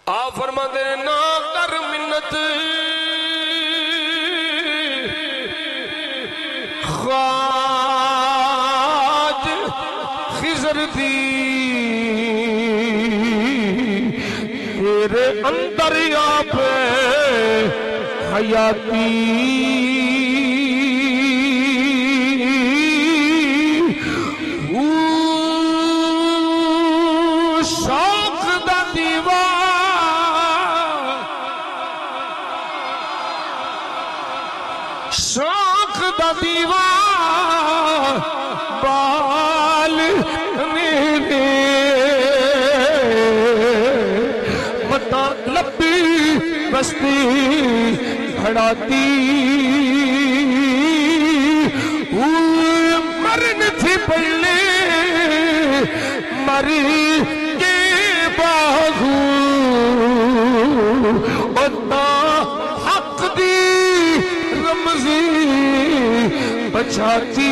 آپ فرماتے ہیں نہ کر منت خواج خضر دی تیرے اندر آپ حیاتی شوق دا دیوا شوق دا دیوا بال میرے متا لبی بستی بھڑاتی مرن تھی پہلے مری کے باغو اتا حق دی رمزی بچاتی